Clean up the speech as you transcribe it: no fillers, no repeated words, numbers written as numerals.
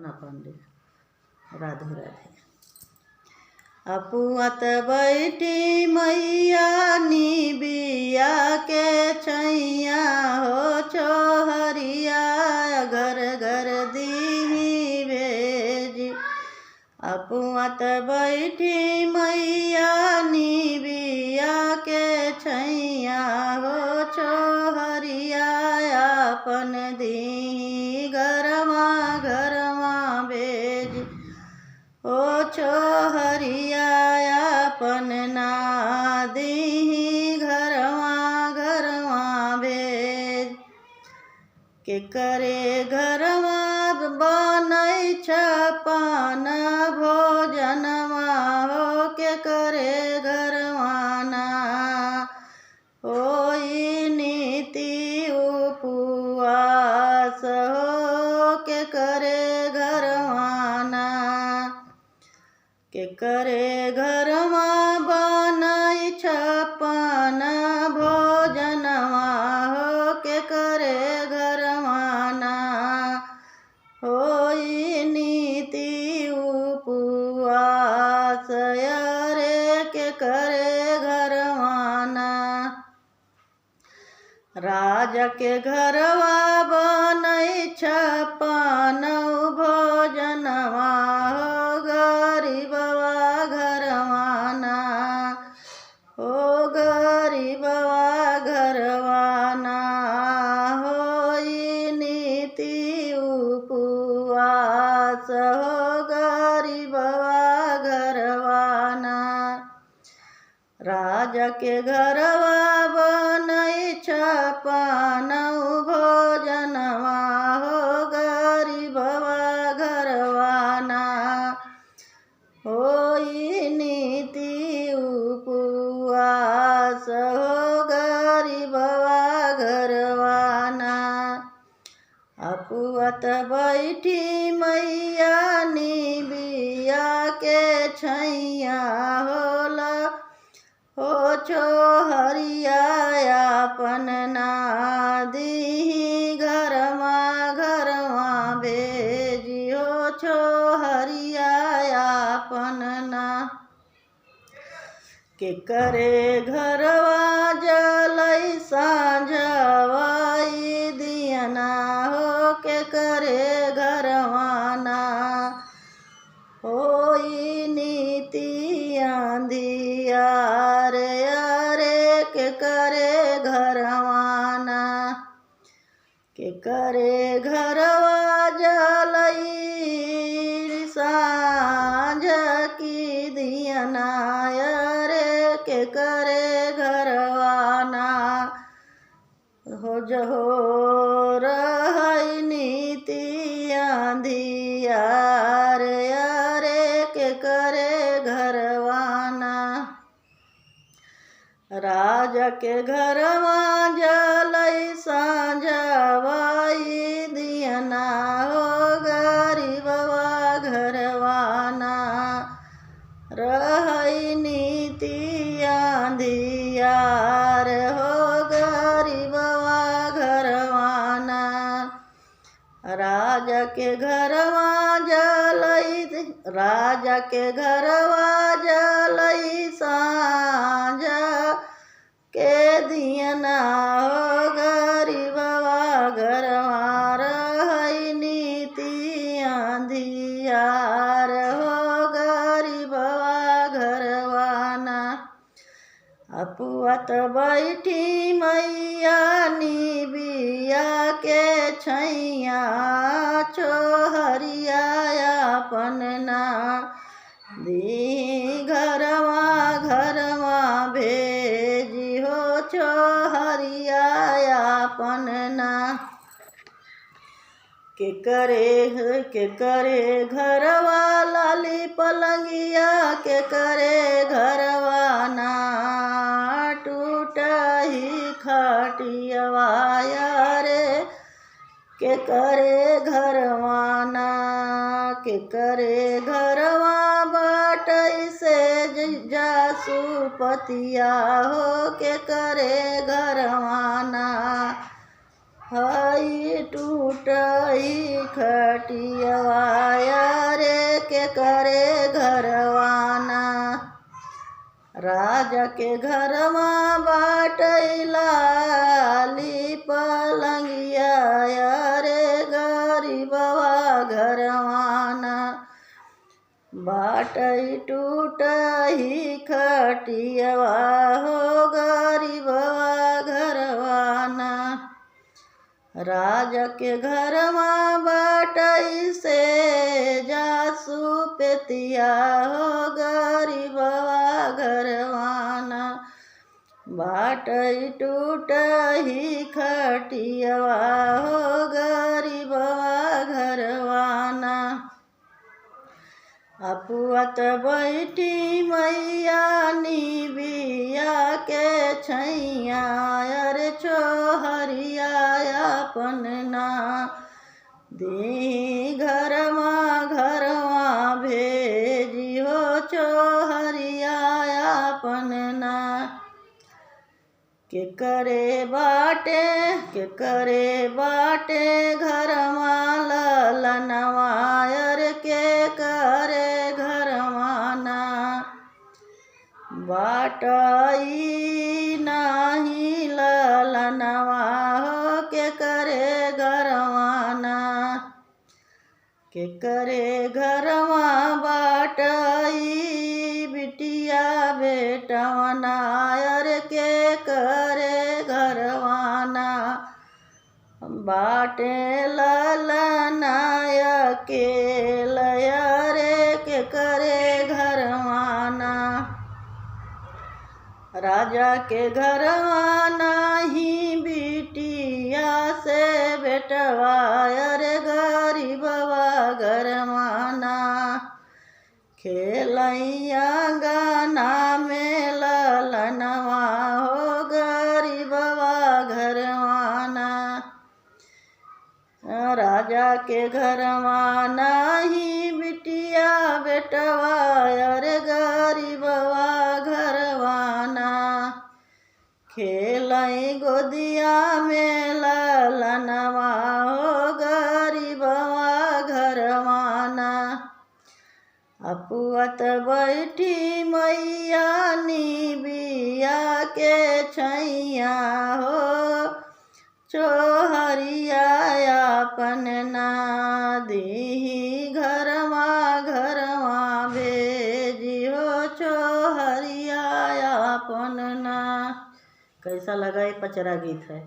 अपर्णा पांडे। राधे राधे। अपुअत बैठी मैया निबिया के छैया हो छोहरिया घर घर दीही भेजी। अपुअत बैठी मैया निबिया के छैया हो छोहरिया अपन दीही घरवा घरवा भेजी। ओ छोहरिया अपन ना दीही घरवा घरवा भेज। के करे घरवा बनई छपन भोजनवा हो के करे घरवाना होई नीति उपवास हो के करे घरवाना। के करे घरवा बनई छपन भोजनवा हो के करे घरवाना होई नीति उपवास रे के करे घरवाना। राजा के घरवा बनई छपन भोजनवा हो गरीबवा घरवाना हो गरीबवा घरवाना होई नीति उपवास हो गरीबवा घरवाना। राजा के घरवा बनई छपन भोजनवा हो गरीबवा घरवाना होई नीति उपवास हो गरीबवा घरवाना। अपुअत बैठी मैया निबिया के छैया होला हो छोहरिया अपन ना दीही घरवा घरवा भेजी। हो छोहरिया अपन ना के करे घरवा जलई सांझवाई दियना हो के करे घरवाना होई नीति अंधियार अरे के करे घरवाना। के करे घरवा जलई सांझ की दियना अरे के करे घरवाना हो जहो रहई नीति अंधियार अरे के करे घरवाना। राजा के घरवा जलई सांझवाई दियना हो गरीबवा घरवाना रहई नीति अंधियार हो गरीबवा घरवाना। राजा के घरवा जलई सांझ के दियना हो गरीबवा घरवा रहई नीति अंधियार हो गरीबवा घरवाना। अपुअत बैठी मैया निबिया के छैया छोहरिया अपन ना दी घरवा घरवा भेजी। हो छोहरिया अपन ना के करे घरवा लाली पलंगिया के करे घरवाना टूटही खटियवा रे के करे घरवाना। के करे घरवा बाटई से जासुपतिया हो के करे घरवाना हई टूटही खटियवा रे के करे घरवाना। राजा के घरवा बाटैला ली पलंगिया रे गरीबवा घरवाना। बाटई टूटही खटियवा हो गरीबवा घरवाना। राजा के घरवा बाटई से जासु पेतिया हो गरीबवा घरवाना। बाटई टूटही खटियवा हो गरीबवा घरवाना। अपुअत बैठी मैया निबिया के छैया अरे छोहरिया अपन ना। दी घरवा भेजी हो छोहरिया अपन ना। के करे बाटे घरवा ललनवा अरे के करे घरवाना। बाटई नाही ललनवा हो के करे घरवाना। के करे घरवा बाटई बिटिया बेटवना अरे के करे घरवाना। बाटे ललनाय के रे के करे घरवाना। राजा के घरवाना ही बिटिया से बेटवा अरे गरीबवा घरवाना। खेलैया गाना में ललनवा हो गरीबवा घरवाना। राजा के घरवाना ही बिटिया बेटवा अरे गरीबवा घरवाना। खेलई गोदिया में ललनवा हो गरीबवा घरवाना। अपुअत बैठी मैया निबिया के छैया हो छोहरिया अपन ना। दी घरवा भेजी हो छोहरिया अपन ना। कैसा लगा ये पचरा गीत है।